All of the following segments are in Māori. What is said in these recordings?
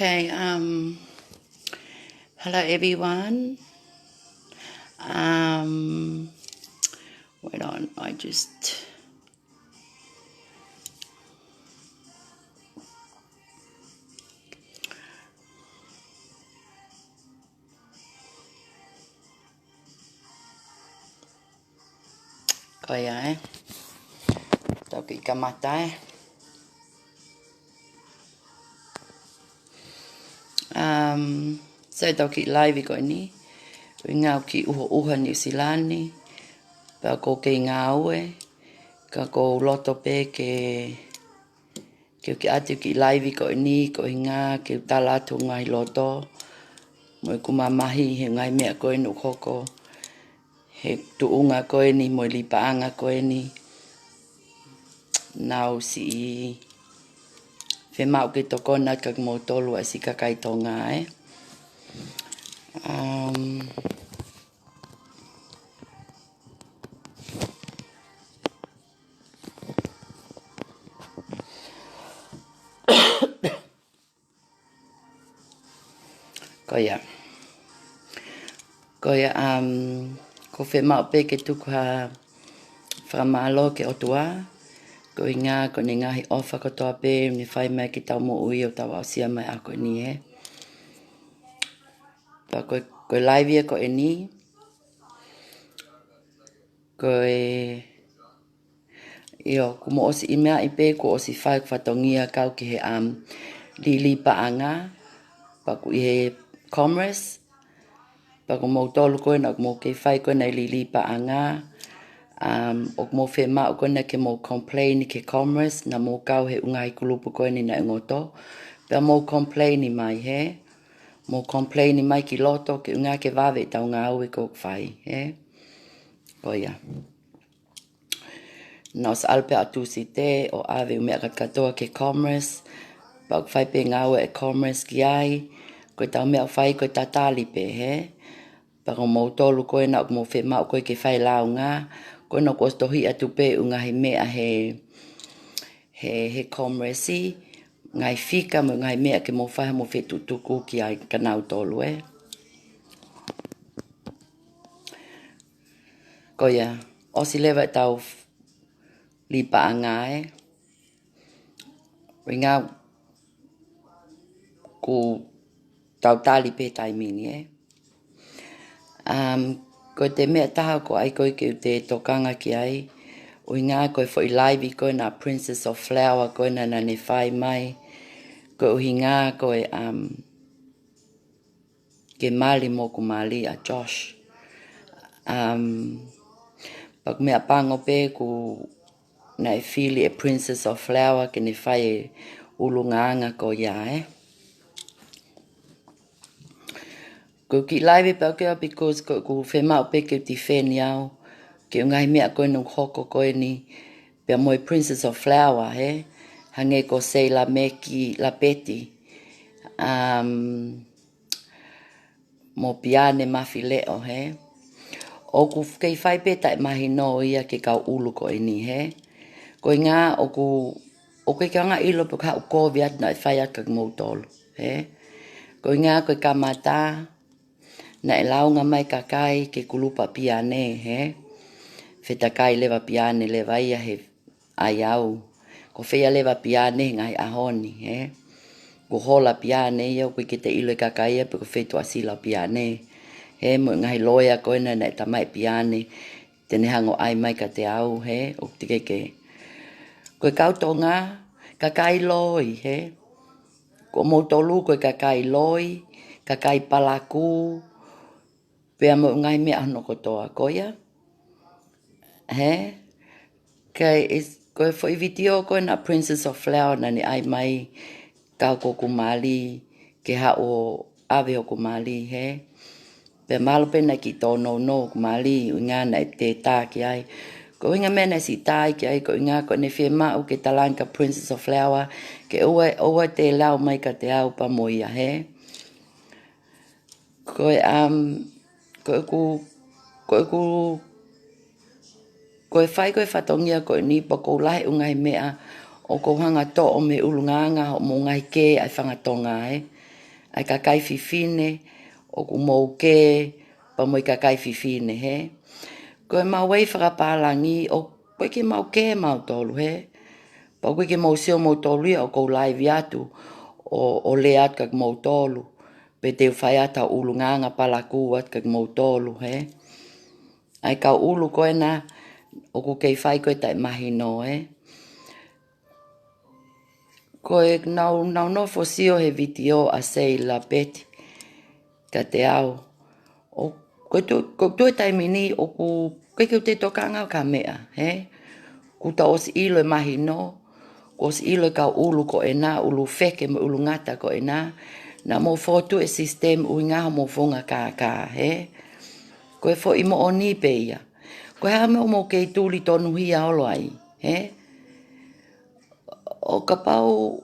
Okay, hello everyone. Wait on, I just kaya toki kamata so toki live ko ni ngau ki uha New Zealand ni pa ko ke ngaue ka ko loto pe ke atu ki live ko ni ko nga ke tala tu ngai loto mo ku mamahi he ngai me ko no koko he tu unga ko ni mo li paanga ko ni now si fe mau ke toko na ka mo tolu asi ka kai tonga Koia ko fe mau pe ke tu ka framalo ke otua ko inga ko ni ngahi ofa ko toa pe ni fai mai ki tau mo ui o tau asia mai ako ni pa ko live ko ni ko io kumo osi imea ipe ko osi fai fatongia kau ki he lili paanga pa ku he commerce pa ko mo tolu ko na mo ke fai ko na lili paanga o mo fe ma ko na ke mo complain ke commerce na mo kau he ungai kulupu ko ni na ngoto pa mo complain mai he mo complain mai ki loto ke unga ke vave tau nga au ko fai Koia nos alpe atu site o ave me katoa ke commerce pa fai pe ngau e commerce ki ai ko tau me fai ko tatali pe pa ko mo tolu ko na mo fe ma ko ke fai la nga ko no ko stohi atu pe unga he me he commerce ngai fika mo ngai me ke mo fai mo fe tutuku ki ai kanau tolu Koia o si leva tau li paanga ringa ku tau tali pe tai mini ko te mea taha ko ai koe ke te tokanga ki ai o inga koe foi live ko na Princess of Flower ko na ne fai mai ko hinga ko ke mali mo ku mali a Josh pak mea pango pe ku na e fili e Princess of Flower ke ne fai ulunganga ko ia ko ki live pe ke because ko fe mau pe ke ti fe niau ke ngai mea ko no hoko ko ni pe mo Princess of Flower hange ko sei la meki la peti mo piane mafile o ku ke fai pe tai mahi no ia ke ka ulu ko ni ko nga o ke nga ilo pe ka ko viat na fai ka mo tol ko nga ko kamata na lau nga mai kakai ke kulupa piane feta kai leva piane leva ia he ayau ko fea leva piane ngai ahoni ko hola piane ia ko ke te ilo kakai pe ko fetu asila piane mo ngai loya ko na ta mai piane tene hango ai mai ka te au o tike ke ko kau tonga kakai loi ko mo tolu ko kakai loi kakai palaku pe mo ngai me ano ko toa koia ko foi video ko na Princess of Flower na ni ai mai kau ko kumali ke ha o ave o kumali pe malo pe na ki tono no kumali nga na te ta ki ai ko nga mena si tai ki ai ko nga ko ne fe ma o ke talanka Princess of Flower ke o te lau mai ka te au pa moia ko fai ko fatongia ko ni pa ko lai ungai mea o ko hanga to o me ulunganga o mo ngai ke ai whangatonga ai ka kai fifine, o ku mou ke, pa mo i ka kai fifine, he. Ko e mau wei whakapalangi, o koe ki mau ke mau tolu, he. Pa koe ki mau sio mau tolu ia, o kou laivi atu, o le at kak mau tolu. Pe te whai ata ulu nganga palaku at kak mau tolu, he. Ai ka ulu koe na, o ku kei whai koe tai mahi no, he. Koe nau no fosio he vitio a sei la peti. Ka te au. O koe tu e taimini o ku koe te tokanga ka mea, he? Ku ta os ilo e mahi no, os ilo e ka ulu ko e na, ulu feke mo ulu ngata ko e na mo fotu e sistem ui ngaha mo fonga ka, he? Koe fo imo o ni pe ia. Koe ha me o mo kei tuli tonu hia olo ai, he? O ka pau,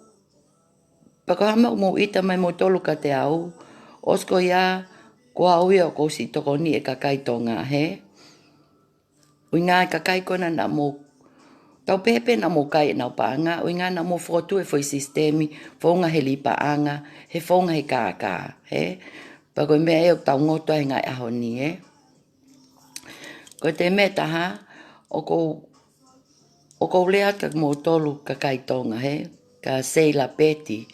pa ka hama o mo ita mai mo tolu ka te au, osko ia, ko au ia o ko si toko ni e ka kai tonga, he? Ui ngā e ka kai kona na mo, tau pepe na mo kai e nau paanga, ui ngā na mo fotu e foi sistemi, fonga he li paanga, he fonga he ka, he? Pa koe mea e o tau ngoto e ngai aho ni, he? Ko te me taha, o ko lea ka mo tolu ka kai tonga, he? Ka Seila Peti,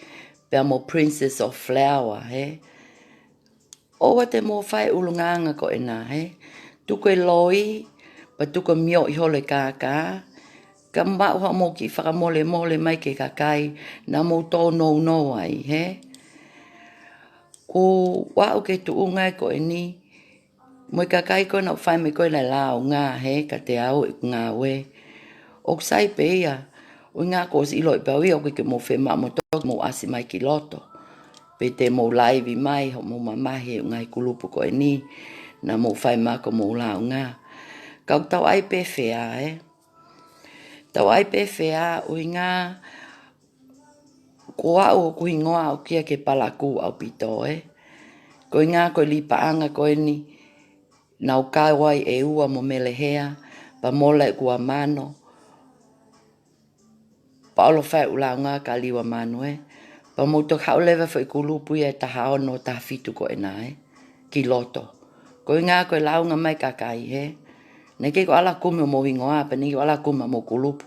pea mo Princess of Flower, he? Owa te mo whai ulunganga ko e nā, he? Tuko e loi, pa tuko mio i hole ka, ka mauha mo ki whakamole mole mai ke ka kai, na mo tō no ai, he? Ko wau ke tu ungai ko e ni, mo i ka kai ko na whai me koe na lao ngā, he? Ka te au e ngā we. O sai pe ia, o ngā ko si ilo i pau ia, o ke mo whema mo tō, mo asi mai ki loto. Pe te mo laivi mai, ho mo mamahi o ngai kulupu ko e ni, na mo whai mako mo lao ngā. Kau tau ai pe whea, he? Tau ai pe whea, o ngā, ko au o kuhi ngoa o kia ke palaku au pito, he? Ko ngā ko li paanga ko e ni, nau kawai e ua mo melehea, pa mola e kua mano, pa olo whai ula ngā ka liwa manu, he? Pa moutok hao lewa whai kulupu ia e taha ono taha fitu ko e nā, he? Ki loto. Ko ngā koe launga mai kakai, he? Nei ke ko ala kume o mo hingoa, pa ni ko ala kume mo kulupu.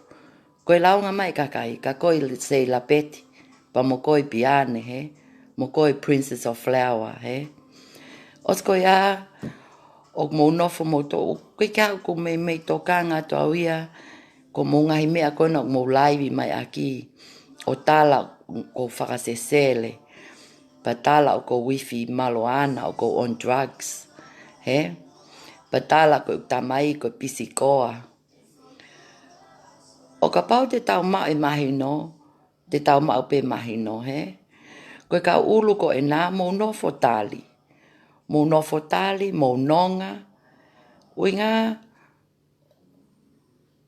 Koe launga mai kakai, ka koe Seila Peti, pa mo koe Piane, he? Mo koe Princess of Flower, he? Osko ia, o mo nofo mo to, koe kia ko me tokanga to au ia, ko mo ngahi mea koe na mo laivi mai aki, o tala ko whakasesele, pa tala o ko wifi maloana, o ko on drugs, he? Pa tala ko tamai ko pisikoa. O ka pau te tau mau e mahi no, te tau mau pe mahi no, he? Koe ka ulu ko e nā mo nofo tali. Mo nofo tali, mo nonga. Ui ngā,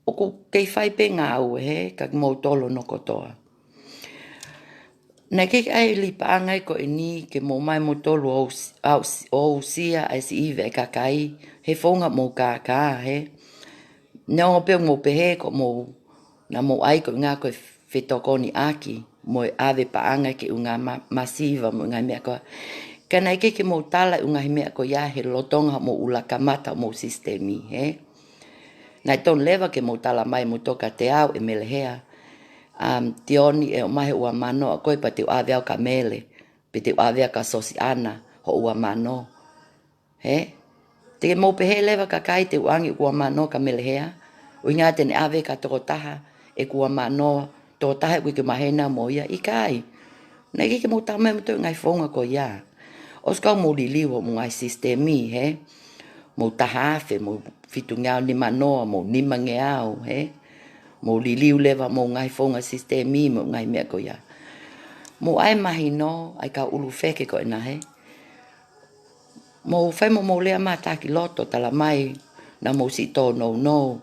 o ko kei whai pe ngā ue, he? Ka mo tolo no kotoa. Nei ke ai li paangai ko e ni ke mo mai mo tolu o usia ai si iwe e kakai, he fonga mo ka, he? Neo pe mo pehe ko mo, na mo ai ko ngā koe whetokoni aki, mo e ave paangai ke unga masiva mo ngai mea koa. Ka nei ke mo tala unga mea ko ia he lotonga mo ula kamata mo sistemi, he? Nai ton lewa ke mo tala mai mo toka te au e melehea, tioni e o mahe ua mano a koe pa te ave au ka mele, pe te ave ka sosi ana ho ua mano, he? Te mo pehe lewa ka kai te uangi ua mano ka melehea, ui ngā tene ave ka toko taha e kua mano, toko taha e kui ke mahena mo ia, i kai. Nei ke mo tamai mo tō ngai fonga ko ia. Oskau mo li liwa mo ngai sistemi, he? Mo taha afe, mo fitu ngau ni manoa, mo nima nge au, he? Mo li liu lewa mo ngai fonga sistemi, mo ngai mea ko ia. Mo ai mahi no, ai ka ulu feke ko ina, he? Mo whai mo lea mata ki loto tala mai, na mo si tō no.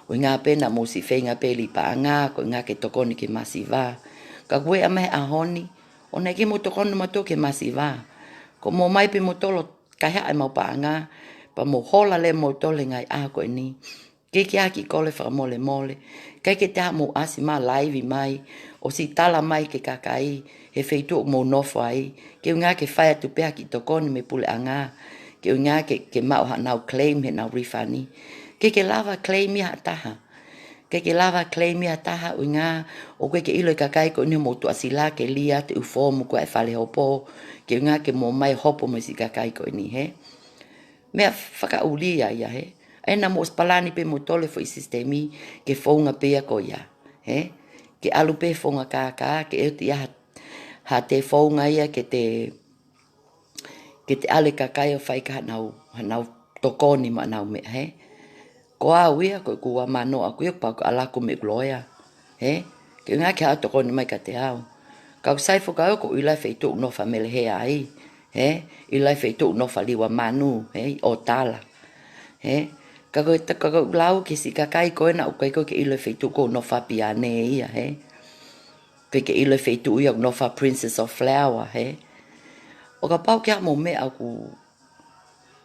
O ngā pena mo si whenga peli pa ngā, ko ngā ke tokoni ke masiva. Ka kue a mehe ahoni, o nei ke mo tokoni mato ke masiva. Ko mo mai pe mo tolo kai hae mau pa ngā, pa mo hola le mo tole ngai a ko ni. Ke aki kole whaka mole mole. Kai ke te mo asi ma laivi mai. O si tala mai ke kakai. He wheitu o mo nofo ai. Ke ngā ke whai atu pēha ki tokoni me pule a ngā. Ke ngā ke mau ha nau claim he nau rifani. Ke lava claim ia taha. Ke lava claim ia taha o ngā. O koe ke ilo kakai ko ni mo tu asila ke lia te ufomu ko e whale hopo. Ke ngā ke mo mai hopo mo si kakai ko ni he. Mea whaka ulia ia he. Ena mo spalani pe mo tole fo i sistemi ke fonga pea ko ia. He? Ke alu pe fonga kaka ke e te ha te fonga ia ke te ale kakai o whai ka hanau tokoni ma nau mea he. Ko a uia ko kua mano a kuia pa ko alako me gloia. He? Ke ngā ke ha tokoni mai ka te au. Kau sai fo kau ko ilai feitu no fa mele he ai. He? Ilai feitu no fa liwa manu. He? O tala. He? Kako lau ke si kakai koe na ukai koe ke ilo feitu ko no fa piane ia, he? Ke ilo feitu ia no fa Princess of Flower, he? O ka pau kia mo mea ku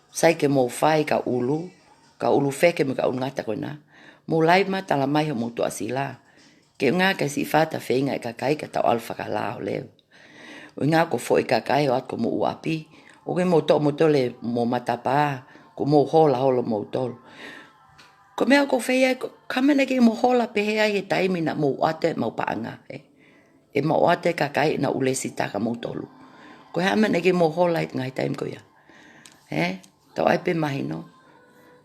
sai ke mo fai ka ulu feke me ka ungata koe na. Mo laima tala mai ho mo tu asila. Ke ngā ka si fata whenga e kakai ka tau alfa ka lao leo. O ngā ko fo e kakai o at ko mo uapi. O ke mo tole mo matapa, ko mo hola holo mo tolo. Ko mea ko whea, kamene ke mo hola pehea he taimi na mo ate mau paanga. E mau ate kakai na ulesi taka mo tolu. Ko hea mene ke mo hola it ngai taimi ko ia. He? Tau ai pe mahino.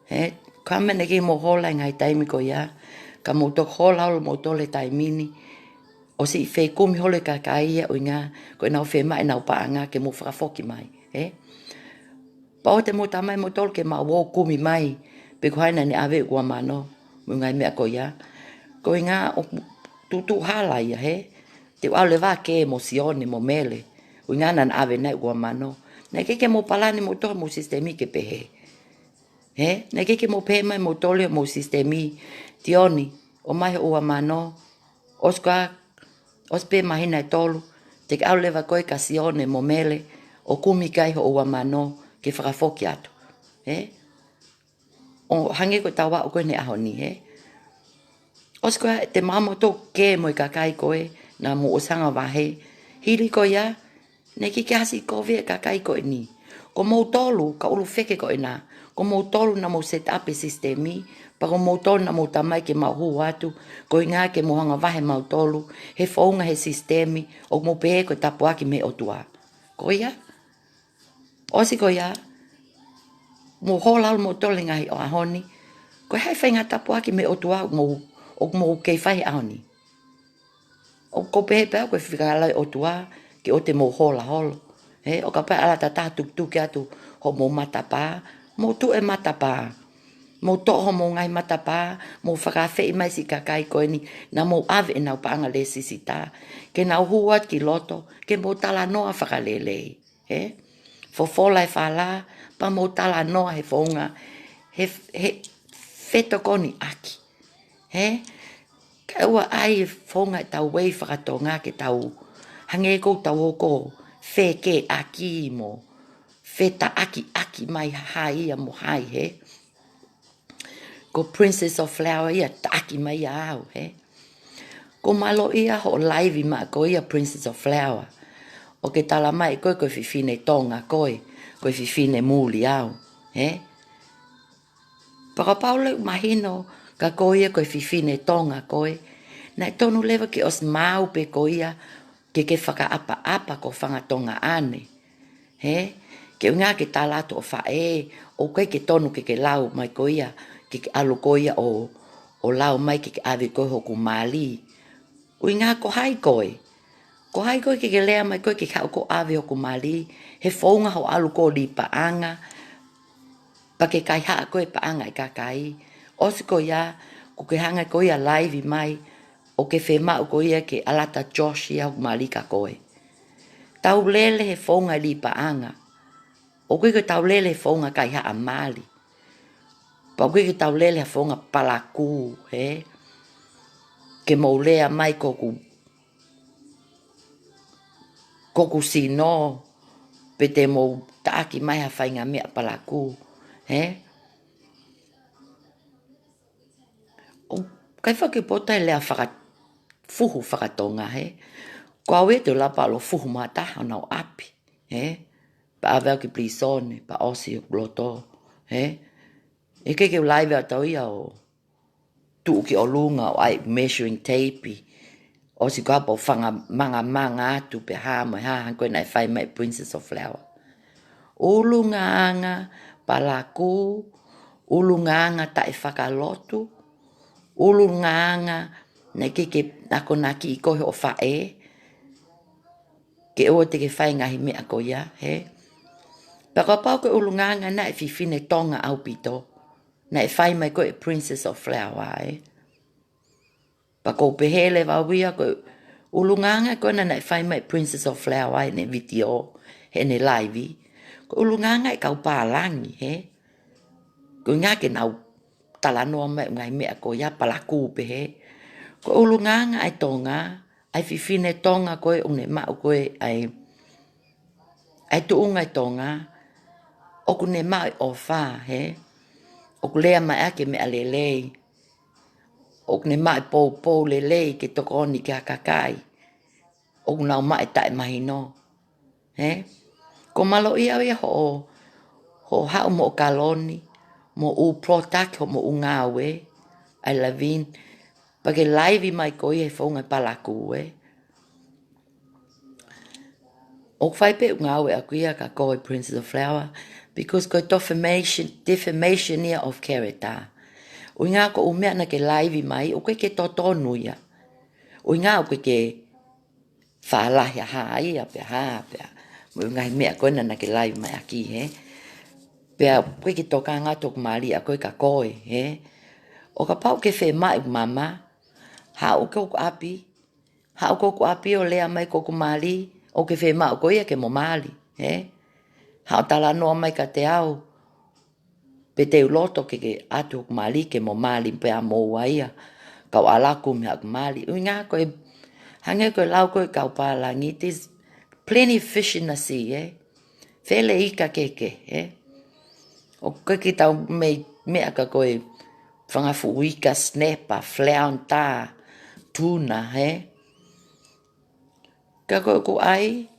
He? Kamene ke mo hola ngai taimi ko ia. Ka mo tok hola holo mo tole taimini. O si whei kumi hole kakai ia o ngā. Ko e nau whea mai nau paanga ke mo whakafoki mai. He? Pa o te mo tamai mo tolu ke ma wo kumi mai. Pe ko haina ni awe ua mano. Mo ngai mea ko ia. Ko i ngā tutu hala ia he. Te wau le wā ke emosione mo mele. O ngā nan awe nai ua mano. Nei ke mo palani mo toa mo sistemi ke pehe. He? Nei ke mo pehe mai mo tole mo sistemi. Tioni. O mai ua mano. Oska. Ospe mahina e tolu. Te au lewa koe ka sione mo mele. O kumi kai ho ua mano. Ke whakafoki atu. He? O hange ko tawa o koe ne aho ni, he? Oskoa te mamo tō ke mo i kakai koe na mo osanga wahe. Hiri ko ia, ne ki hasi ko vea kakai koe ni. Ko mou tolu, ka ulu wheke koe na. Ko mou tolu na mo set up e sistemi, pa ko mou tolu na mo tamai ke mau hu atu, ko i ngā ke mo hanga wahe mau tolu, he whaunga he sistemi, o mo pehe ko tapuaki me o tua. Ko ia? Osi ko ia? Mo hola mo tole ngai o ahoni, ko hai whainga tapuaki me o tua o mo kei whai ahoni. O ko pehe pēo koe whikalai o tua ki o te mo hola holo. He, o ka pai ala ta tuk tuki atu ho mo matapa, mo tu e matapa. Mo toho mo ngai matapa, mo whakawhei mai si kakai koe ni, na mo ave e nau paanga le sisita. Ke nau huat ki loto, ke mo tala noa whakalelei. He? Fofola e whala, pa mo tala noa he whaunga, he whetokoni aki. He? Ka ua ai whaunga e tau wei whakatonga ke tau hange kou tau oko wheke aki mo. Wheta aki mai hai ia mo hai, he? Ko Princess of Flower ia taki mai au, he? Ko malo ia ho laivi ma ko ia Princess of Flower. O ke tala mai koe koe whiwhine tonga koe, koe whiwhine muli au, he? Pakapaule mahino ka koe ia koe whiwhine tonga koe, nai tonu lewa ke os mau pe koe ia ke whaka apa ko whangatonga ane, he? Ke ngā ke talato o whae, o koe ke tonu ke lau mai koe ia, ke alu koe ia o lau mai ke awe koe hoku mali. Ui ngā ko hai koe. Ko hai koe ke lea mai koe ke kau ko awe hoku mali. He whaunga ho alu ko li paanga. Pa ke kai haa koe paanga i kakai. Osi ko ia, ko ke hanga koe ia laivi mai. O ke whemau koe ia ke alata Joshi hoku mali ka koe. Tau lele he whaunga li paanga. O koe ke tau lele he whaunga kai haa mali. Pa koe ke tau lele ha whaunga palaku, he? Ke mau lea mai koku sino, pe te mau taaki mai ha whainga mea palaku, he? o kai whakipota e lea fuhu whakatonga he. Ko awe te lapa lo fuhu mataha nau api, he. Pa awea ki plisone, pa osi o loto, he. E ke laive a tau ia o tuu ki o lunga o ai measuring tape. O si kua po whanga manga atu pe haa mai haa koe nai whai mai Princess of Flower. Ulunganga palaku, ulunganga tae whakalotu, ulunganga na ke nako naki i kohe o whae, ke o te ke whai ngahi mea ko ia, he. Pakapau ke ulunganga na e whiwhine tonga au pito, na e whai mai koe Princess of Flower, he. Pako pehele wawia koe ulunganga koe na e whai mai Princess of Flower, he ne video, he ne live. Ko ulunganga e kau pālangi, he. Ko ngā ke nau talanoa mai ngai mea ko ia palaku pe he. Ko ulunganga ai tonga, ai whiwhine tonga koe une mau koe ai tuunga i tonga, oku ne mai o whā, he. Oku lea mai ake mea lelei. Oku ne mai pou lelei ke toko oni ke hakakai. Oku nau mai tae mahi no, he. Ko malo ia ho hau mo kaloni, mo u protak ho mo ungawe, ai lavin, pake laivi mai ko ia whaunga palaku, he. O whaipe ungawe a kuia ka koe Princess of Flower, because koe defamation ia of character. O ngā ko umea na ke laivi mai, o koe ke totonu ia. O ngā o koe ke whaalahi a haa ia, pea. Mo ngai mea koe na ke laivi mai aki, he. Pea koe ke toka ngā toku maali a koe ka koe, he. O ka pau ke whe mai mama, hao koku api o lea mai koku maali, o ke whe mai koe ia ke mo maali, he. Hao tala noa mai ka te au, pe te uloto ke atu koku maali ke mo maali pea mo waia, kau alaku me haku maali. Ui ngā koe, hange koe lau koe kau pālangi, there's plenty of fish in the sea, he. Whele ika keke, he. O koe ki tau mea ka koe whangafu uika, snapper, flaunta, tuna, he. Ka koe ko ai,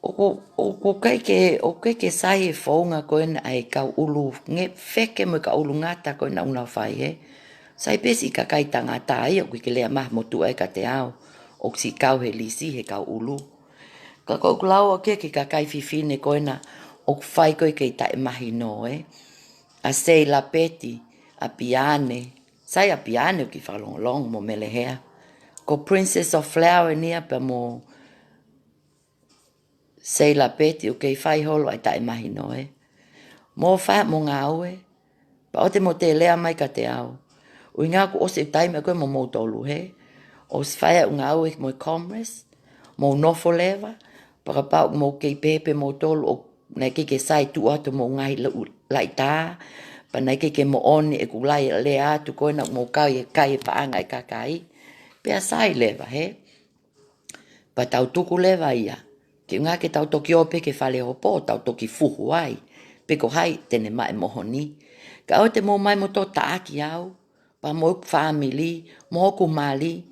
o kai ke sai e whaunga koe na ai kau ulu, nge wheke mo ka ulu ngata koe na una whai, he. Sai pesi ka kai tangata ai, o ke lea maha motu ai ka te au, o si kau he lisi he kau ulu. Ka koe kulau o ke ka kai whiwhine koe na, o whai koe kei tae mahi no, he. A sei la peti, a piane, sai a piane o ki whalongolong mo melehea. Ko Princess of Flower nia pa mo sei la peti o kei whai holo ai tae mahi no, he. Mo wha mo ngā ue, pa o te mo te lea mai ka te au. Ui ngā ku ose taime koe mo tolu, he. O si whai au ngā ue mo commerce, mo nofo lewa, para pau mo kei pepe mo tolu o nei ke sai tu atu mo ngai lai tā, pa nei ke mo oni e kulai le atu koe na mo kai e paanga e kakai, pea sai lewa, he. Pa tau tuku lewa ia, ki ngā ke tau toki ope ke whale hopo, tau toki fuhu ai, pe ko hai tene mai mohoni. Ka o te mo mai mo tō taaki au, pa mo uku family, mo oku mali,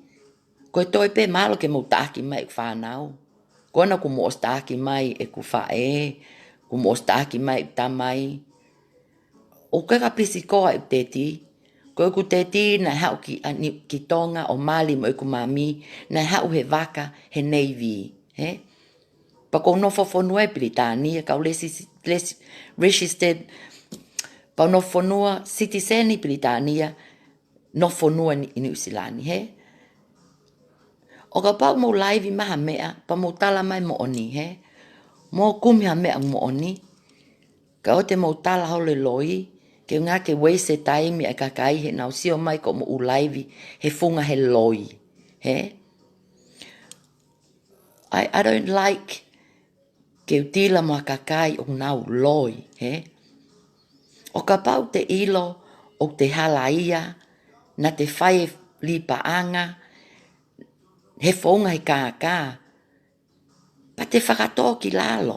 koe toi pe malo ke mo taaki mai ku whanau. Kona ku mo taaki mai e ku whae, ku mo taaki mai tamai. O ka pisi koa e te ti, koe ku te ti na hau ki tonga o mali mo e ku mami, na hau he waka he navy, he. Pa ko no fofonua e Britania, kau registered, pa no fonua citizen i Britania, no fonua i New Zealand, he. O ka pau mo laivi maha mea, pa mo tala mai mo oni, he. Mo kumia mea mo oni, ka o te mo tala hole loi, ke ngā ke weise taimi e kakai he nau sio mai ko mo u laivi, he funga he loi, he. I don't like ke utila mo kakai o nau loi, he. O ka pau te ilo, o te halaia, na te whai li paanga, he funga he kākā, pa te whakatō ki lalo,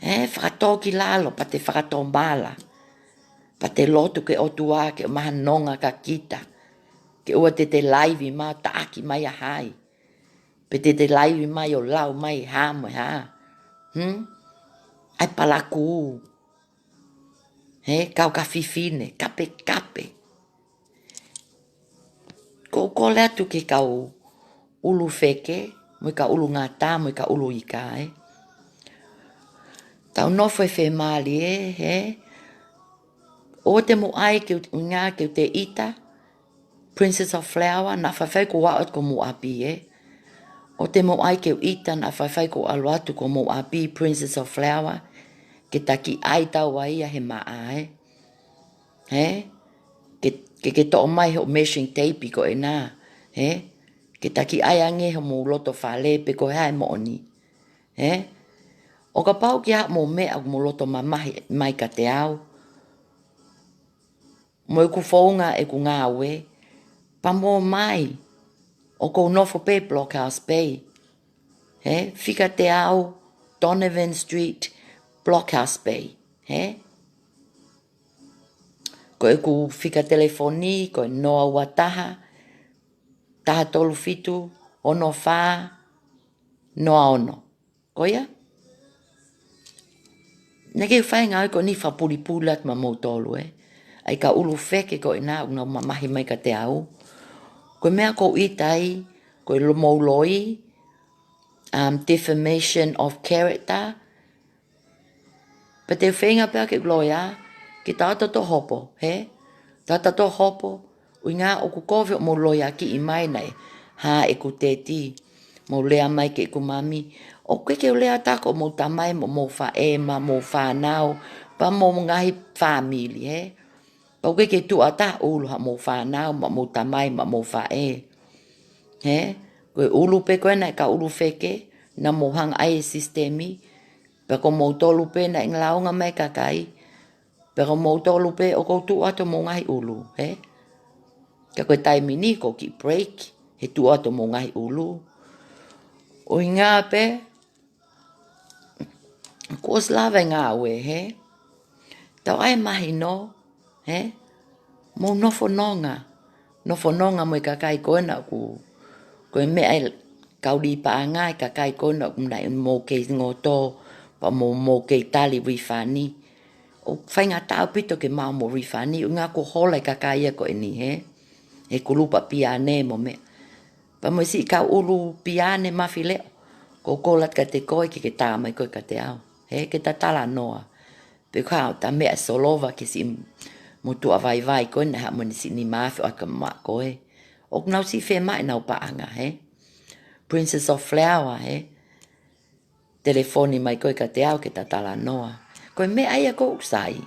he, whakatō ki lalo, pa te whakatō mala. Pa te lotu ke o tua ke maha nonga ka kita. Ke ua te laivi ma taaki mai a hai. Pe te laivi mai o lau mai ha mo ha. Ai palaku. Kau ka fifine, kape kape. Ko lea tu ke kau ulu feke, mo ka ulu ngata, mo ka ulu ika, Tau nofo e whe maali, O te mo ai ke ngā ke te ita, Princess of Flower, na whawhai ko waot ko mo api, O te mo ai ke ita, na whawhai ko aluatu ko mo api, Princess of Flower, ke taki ai tau ai he maa, Ke to'o mai ho meshing tape ko e nā, Ke taki ai ange ho mo loto whale pe ko hae mo oni, O ka pau ki ha mo mea mo loto mamahi mai ka te au, mo e ku whaunga e ku ngā we, pa mo mai, o ko nofo pe Blockhouse Bay, Whika te au, Donovan Street, Blockhouse Bay, Ko e ku whika telefoni, ko e noa ua taha, taha tolu fitu, ono whā, noa ono. Ko ia? Neke whai ngau ko ni whapuri pūlat ma mou tolu, Ai ka ulu wheke ko e nā una mamahi mai ka te au. Ko mea ko i tai, ko e mou loi, defamation of character. Pa te whenga pēr ke loia, ki tāta to hopo, Tāta to hopo, ui ngā o ku kowe o mo loia ki i mai nei, ha e ku tēti, mo lea mai ke ku mami, o ke o lea tako mo tamai mo wha ema, mo wha nao, pa mo ngahi whamili, Pa ke tu ata ulu ha mo wha nao, ma mo tamai, ma mo wha Koe ulu pe koe nei ka ulu wheke, na mo hang ai sistemi, pa ko mo tolu pe na inglaunga mai kakai, pero mo tolu pe o ko tu ato mo ngahi ulu, Ka koe taimi ni ko ki break, he tu ato mo ngahi ulu. O i ngā pe, ko slawe ngā we, Tau ai mahi no, mo nofo nonga. Nofo nonga mo i kakai koe na ku, koe mea i kauri pa ngai kakai koe na ku nai mo kei ngoto, pa mo kei tali wifani. O whainga tau pito ke mau mo wifani, o ngā ko hola i kakai e koe ni, E kulupa piane mo me. Pa mo si ka ulu piane mawhi leo. Ko kolat ka te koe ki ke tā mai koe ka te au. Ke ta tala noa. Pe kau ta mea solova ki si mo tua vai koe na ha mo ni si ni mawhi o ka maa koe. O nau si whe mai nau paanga, Princess of Flower, Telefoni mai koe ka te au ke ta tala noa. Koe mea aia ko usai,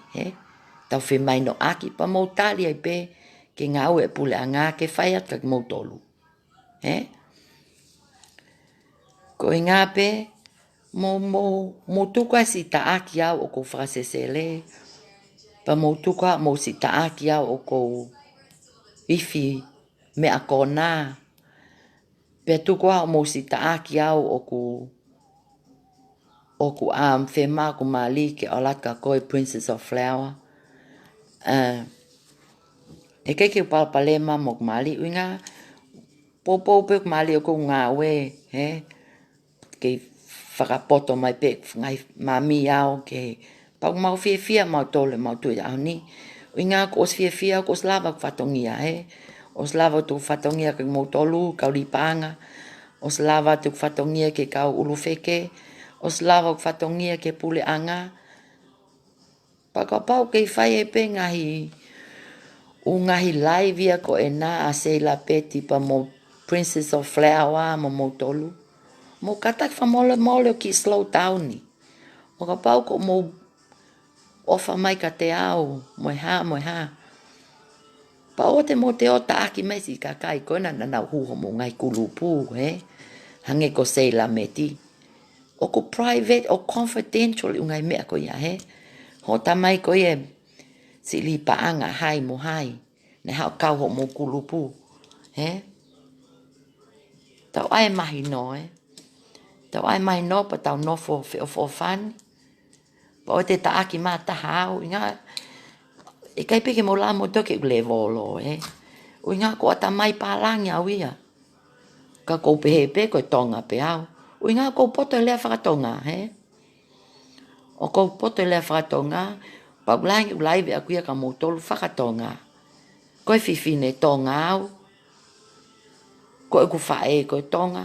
Tau whe mai no aki pa mo tali ai pe, ke ngā ue pule a ngā ke whai ata ki mautolu. Ko i ngā pe, mo tuka si ta aki au o ko whakasesele, pa mo tuka mo si ta aki au o ko ifi me a kona, pe tuka mo si ta aki au o ku whema ku mali ke olaka koe Princess of Flower. E keke upalpalema mo ku mali, ui ngā popo pe ku mali o ko ngā we, ke whakapoto mai pe, ngai mami au ke, pau mau fia mau tole mau tui au ni, ui ngā ko os fia ko os lava ku whatongia, Os lava tu whatongia ke mau tolu, kau ripanga, os lava tu whatongia ke kau ulu wheke, os lava ku whatongia ke pule anga, pau ke whai e pe ngahi, u ngahi laivia ko e nā a seila peti pa mo Princess of Flower mo mo tolu. Mo katak whamole o ki slow down ni. O ka pau ko mo ofa mai ka te au, mo ha. Pa o te mo te o ta aki mai si ka kai koe na nau huho mo ngai kulupu, Hange ko seila meti. O ko private o confidential i ngai mea ko ia, Ho tamai ko ia, si li paanga hai mo hai, ne hao kau ho mo kulupu, Tau ai mahi no, Tau ai mahi no pa tau nofo whani. Pa o te taaki mā taha au, E kai peke mo la mo toke le volo, O ngā ko ata mai pālangi au ia. Ka kou pehe pe koe tonga pe au. O ngā kou poto lea whakatonga, O kou poto lea whakatonga, paulangi ulaive a kuia ka mo tolu whakatonga. Koe whiwhine tonga au. Koe ku whae koe tonga.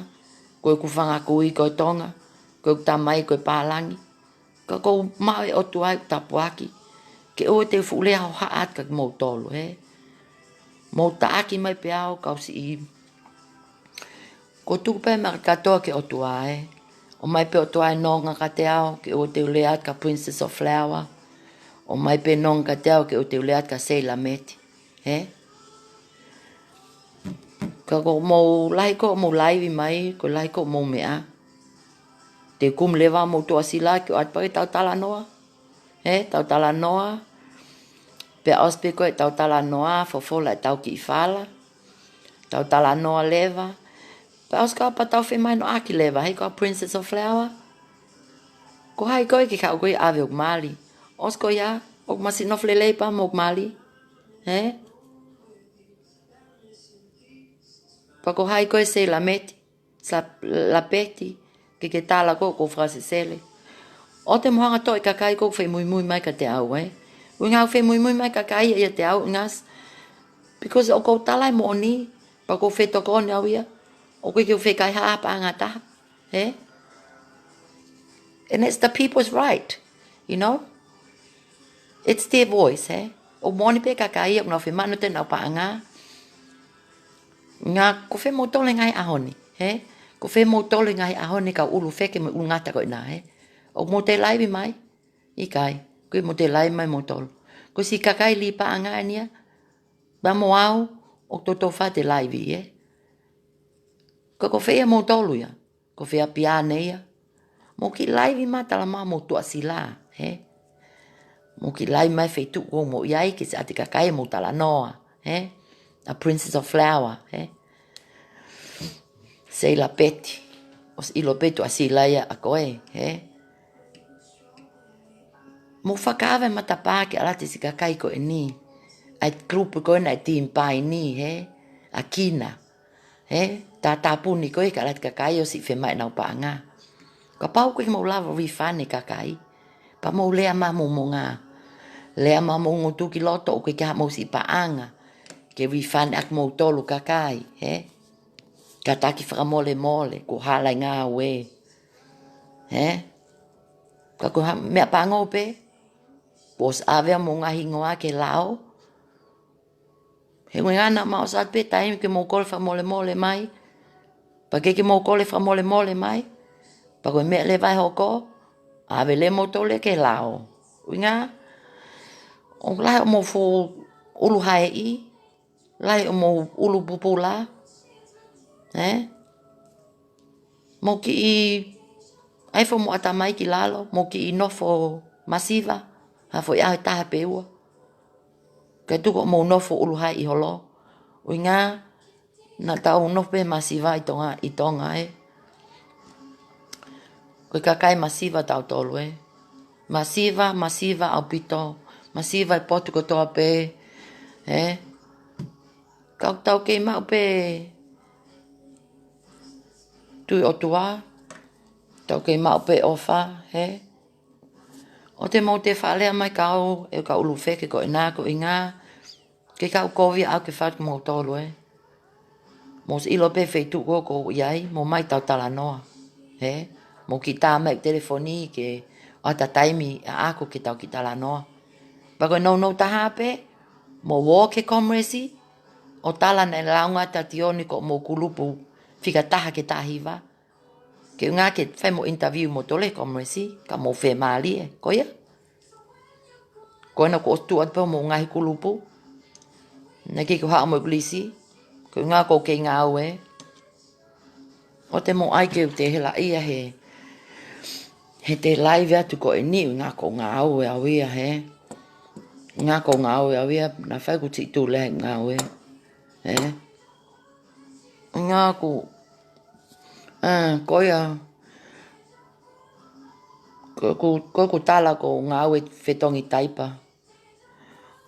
Koe ku whangakui koe tonga. Koe ku tamai koe pālangi. Ka kou mawe o tuai tapuaki. Ke o te fuulea ho haat ka mo tolu, Mo taaki mai pe au kau si i. Ko tupe ma katoa ke o tuai, O mai pe o tuai nonga ka te au ke o te uleat ka Princess of Flower. O mai pe nonga ka te au ke o te uleat ka Sailor Meti, Ka ko mo laiko mo laivi mai, ko laiko mo mea. Te kum lewa mo tua sila ke o atpake tau tala noa. Tau tala noa. Pe auspe koe tau tala noa, fofola e tau ki i whala. Tau tala noa lewa. Pe auska pa tau whi mai no aki lewa, hei koa Princess of Flower. Ko hai koe ki kau koe ave ok mali. Osko ya, ok masi nofle leipa mo ok mali. Pa ko hai koe se la meti, la peti, ke tala ko frase sele. O te mohanga toi kakai ko whi mui mui mai ka te au, Ui ngau whi mui mui mai kakai ia te au ngas. Because o kou talai mo ni, pa ko whi toko ni au ia. O koe ki whi kai haa pa ngata, And it's the people's right, It's their voice, O moni pe kakai ia, ngau whi manu te nau pa ngā. Ngā ko whi mo tole ngai ahoni, Ko whi mo tole ngai ahoni ka ulu wheke mo ulu ngata koe nā, O mo te laivi mai, I kai, koe mo te laivi mai mo tolu. Ko si kakai li pa ngā nia, ba mo au, o toto wha te laivi, Ko whea mo tolu ia, ko whea piane ia. Mo ki laivi mai tala maa mo tua sila, Mo ki laivi mai whei tuku mo iai ki se ati kakai mo tala noa, A Princess of Flower, Sailor Peti, os ilo petu a sila ia a koe, Mo whakawe matapā ke alate si kakai ko e ni. Ai grupu koe na e pai ni, A kina, Tā tāpuni koe ka alate kakai o si whemai nau pa ngā. Ka pau koe mo lava wifane kakai. Pa mo lea mamu mo ngā. Lea mamu ngutu ki loto o koe ka mo si pa anga. Ke wifane ak mo tolu kakai, Ka taki whakamole mole, ko halai ngā we. Ka ko mea pa ngope. Pos avea mo ngahi ngoa ke lao. He ngana ma o sa pe taimi ke mo kole whamole mole mai. Pa ke mo kole whamole mole mai. Pa koe mea le vai hoko. Ave le mo tole ke lao. Winga. O lai o mo fu ulu hae I. Lai o mo ulu pupula. Mo ki I. Aifo mo atamai ki lalo. Mo ki I nofo masiva. Hafo ia taha peua. Kai tuko mo nofo ulu hai I holo. Winga. Na tau nofe masiva I tonga, Koe kakai masiva tau tolu, Masiva au pito. Masiva I potu kotoa pe, Kau tau kei mau pe. Tui o tua. Tau kei mau pe ofa, O te mo te whalea mai kau, e ka ulu wheke ko ina ko inga. Ke kau kovia au ke whatu mo tolu, Mos ilo pe wheitu ko iai, mo mai tau tala noa, Mo ki tā mai telefoni ke ata taimi a ako ke tau ki tala noa. Pako no taha pe, mo wo ke komresi, o tala na launga tationi ko mo kulupu, whika taha ke tahiwa. Ke ngā ke whai mo interview mo tole komresi, ka mo whe maali koia. Koe na ko ostu atpa mo ngahi kulupu. Na ke ko haa mo ikulisi, ko ngā ko ke ngā ue. O te mo ai ke te hela ia he te live atu ko e ni ngā ko ngā ue au ia Ngā ko ngā ue au ia, na whai ku ti tū lehe ngā ue. Ngā ko, koia, ko tala ko ngā ue whetongi taipa.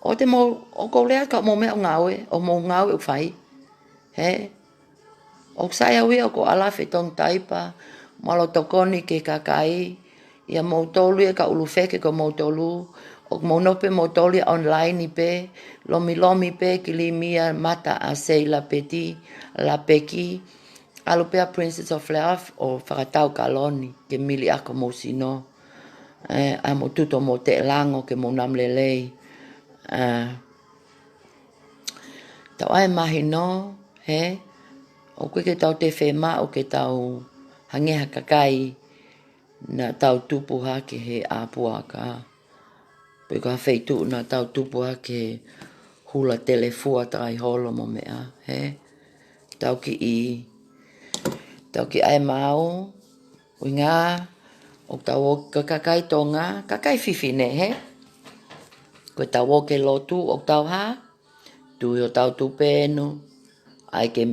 O te mo, o ko lea ka mo mea o ngawe, o mo ngawe o whai. He? O sai awi o ko alafe tong taipa, malo tokoni ke kakai, ia mo tolu e ka ulu feke ko mo tolu, o mo nope mo tolu online i pe, lomi pe ki li mia mata a sei la peti, la peki, alu pea Princess of Love o whakatau ka loni, ke mili ako mo sino. A mo tuto mo te lango ke mo namlelei. Tau ai mahi no, he? O koe ke tau te whema o ke tau hangeha kakai na tau tupuha ke he apua ka. Pe ka wheitu na tau tupuha ke hula telefua tai holo mo mea, he? Tau ki ai mau, ui ngā, o tau o ka kakai tonga, kakai whiwhine, he? Koe tau o ke lotu o tau ha, tui o tau tupenu, ai ke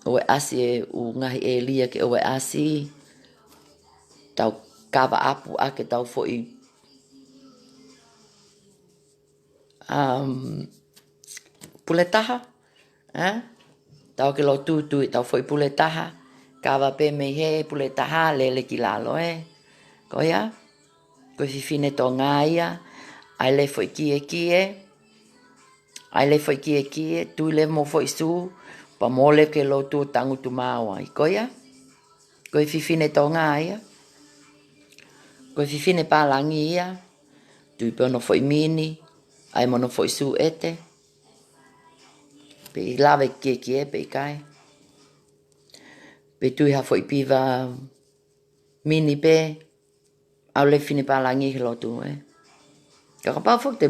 oe asi e u ngahi e lia ke oe asi, tau kawa apu a ke tau fo i puletaha, tau ke lo tui tau fo i puletaha, kawa pe mei he puletaha lele ki lalo koia, koe whiwhine tō ngā ia, ai le fo i kie, tui le mo fo i su, pa mole ke lo tu tangu tu maua i koia, koe whiwhine tō ngā ia, koe whiwhine pālangi ia, tui pe ono fo i mini, ai mono fo i su ete, pe i lawe kie pe i kai, pe tui ha fo i piwa mini pe, au le whine pālangi he lo tu, Ka pau fo te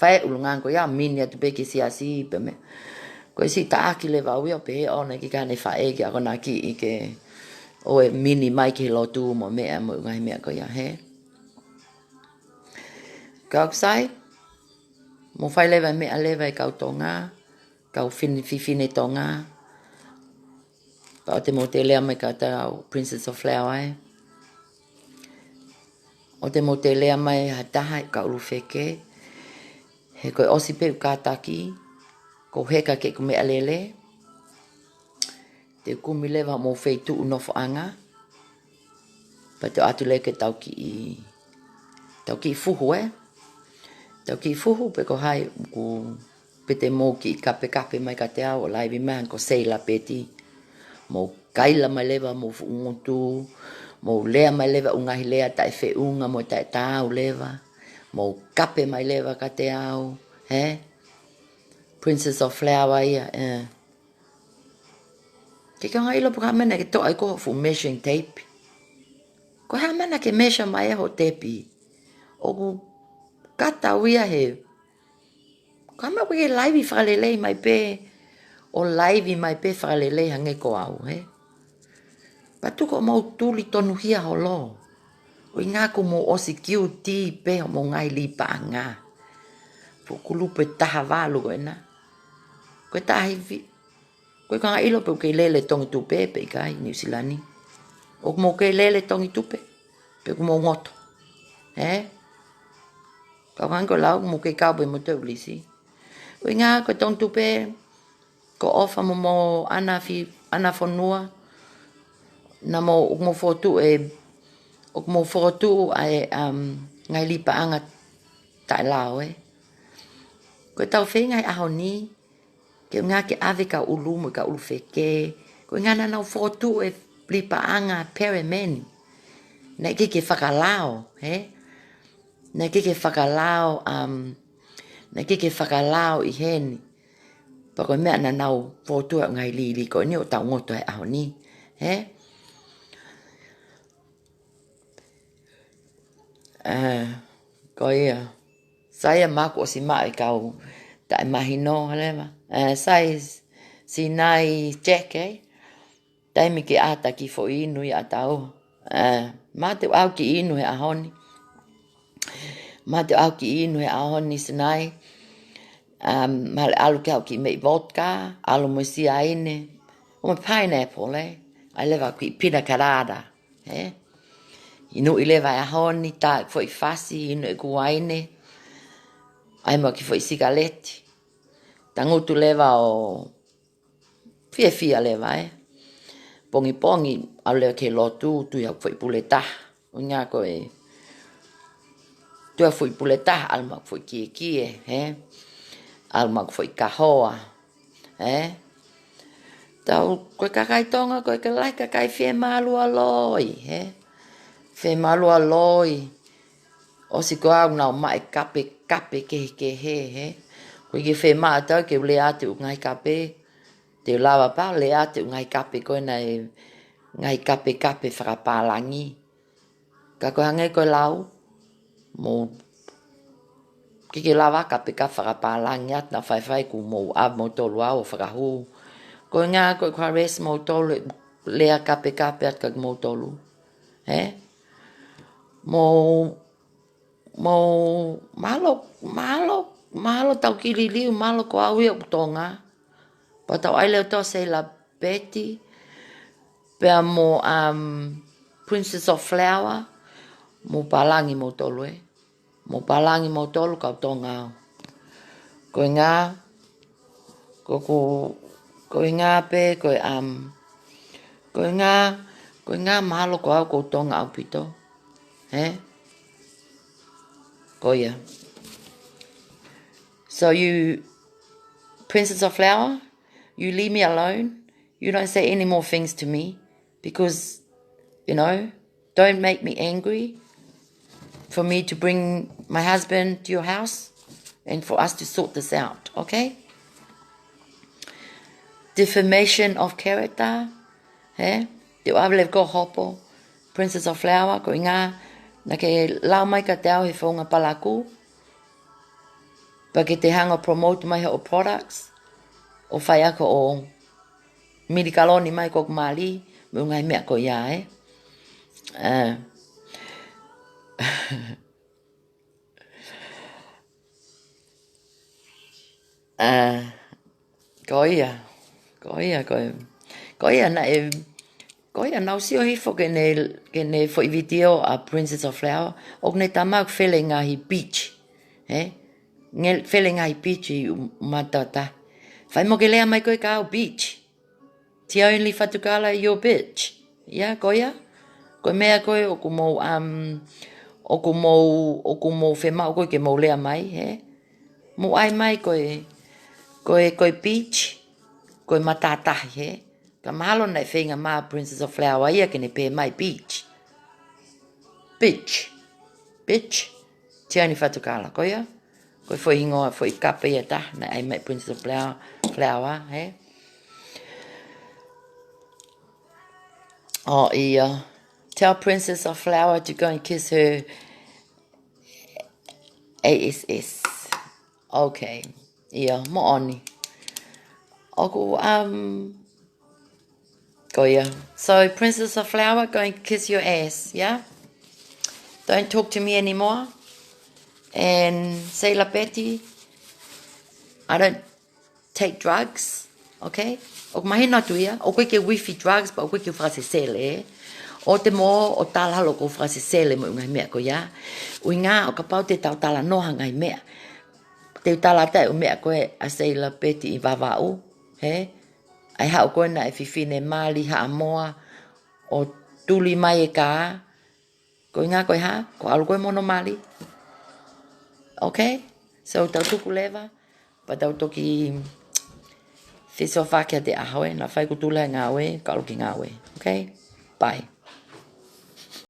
whae ulungan ko ia mini atu pe ki si pe me. Ko si taaki le wau ia pe he ona ki kane whae ki ako nā ki i ke oe mini mai ki lo tu mo mea mo ngai mea ko ia he. Ka sai, mo whai lewa mea lewa i kau tonga, kau whiwhine tonga, pa o te mo te lea mai ka tau Princess of Flower O te mo te lea mai ha taha i ka ulu wheke, he koe osi pe u kātaki, ko heka ke kumea lele, te kumi lewa mo wheitu unofo anga, pa te atu le ke tau ki fuhu Tau ki fuhu pe ko hai pe te mo ki kape mai ka te au o laivi man ko seila peti, mo kaila mai lewa mo ungotu, mo lea mai lewa ungahi lea tai whiunga mo tai tāu lewa, mo kape mai lewa ka te au, Princess of Flower ia, Ke ka ngai lopu ka mena ke to ai ko fu measuring tape. Ko ha mena ke measure mai ho tepi. O ku kata wia he. Ka ma ke live whalelei mai pe. O live mai pe whalelei hange ko au, Patu ko mau tuli tonu hia ho lo. O ngā ko mo osi kiu ti pe mo ngai li pa ngā. Po kulupe taha walu ko ena. Ko tahi vi. Ko ka ilo pe ke lele tongi tupe pe kai New Zealand. O mo ke lele tongi tupe. Pe ko mo ngoto. Ka wango lau mo ke kau pe mo te ulisi. O ngā ko tongi tupe ko ofa mo ana fonua na mo fotu o mo fotu ai ngai li pa anga tai lao Ko tau whengai aho ni ke ngā ke ave ka ulu mo ka ulu wheke. Ko ngā nana fotu li pa anga peremen. Nei ke whakalao, Nei ke whakalao, nei ke whakalao i heni. Pa koe mea na nau fotu ngai li ko ni o tau ngoto e aho ni, Ko ia, saya mako o si mai kau tai mahi no halewa. Sai si nai check Tai mi ke ata ki fo inu i atau. Ma te au ki inu he ahoni. Ma te au ki inu he ahoni sinai. Ma le alu ke au ki mei vodka, alu mo si aine. O me pineapple Ai lewa ki pina colada, Inu i lewa e ahoni, ta fo i fasi, inu e kuaine. ai mo ki foi sigaleti. Tangutu leva o fia leva pongi au lea ke lotu tu ia foi puleta. Unga ko tu foi puleta alma foi kie alma foi kahoa tau koe kakai tonga koe ka lai kakai whē malu aloi whē malu aloi o si ko au nau mai kape ke he koe ki whē maa tau ke ule atu ngai kape te lawa pa le atu ngai kape koe nei ngai kape whakapālangi ka koe hangai koe lau mo ke lawa kape ka whakapālangi at na whai ku mo a mo tolu au whakahu ko ngā koe kwa res mo tolu lea kape at ka mo tolu mo malo tau kiri liu malo ko au ia utonga pa tau ai leo to se la Betty pea mo Princess of Flower mo palangi mo tolu mo palangi mo tolu ka utonga ko ngā ko ngā pe ko ngā mahalo ko au ko tonga au pito ko ia so you Princess of Flower you leave me alone you don't say any more things to me because don't make me angry for me to bring my husband to your house and for us to sort this out okay defamation of character te wawele ko hopo Princess of Flower ko inga na ke lau mai ka te au he whaunga palaku pa ke te hanga promote mai o products o whai ako o mirikaloni mai ko kumali me ungai mea ko ia ko ia nau sio hifo ke ne foi video a Princess of Flower o ne tamak whele ngahi beach ngel whele ngahi beach i matata whai mo ke lea mai koe ka au beach ti only whatukala your bitch ko ia koe mea koe o kumo whema o koe ke mo lea mai mo ai mai koe beach koe matatahi ka mahalo nei whenga maa Princess of Flower ia ke ne pē mai beach ti only whatukala ko ia koe foi hingoa foi kape ia ta nei ai mai Princess of Flower oh ia tell Princess of Flower to go and kiss her ASS okay ia mo oni oku go yeah. So Princess of Flower, go and kiss your ass, yeah? Don't talk to me anymore. And say la Betty, I don't take drugs, okay? O mahi na tuia, o koe ke wifi drugs, but o koe ke frase sele, o te mo o tala halo ko frase sele mo ngai mea ko ya. Ui ngā o ka pau te tau tala noha ngai mea. Te tala tai o mea koe a say la Betty i vavau, ai hao koe na e whiwhine mali haa moa o tuli mai e ka. Koe ngā koe ha, ko alu koe mono mali. Okay? So tau tuku lewa, pa tau toki whiso whakia te ahoe, na whai kutula ngā we, ka alu ki ngā we. Okay? Bye.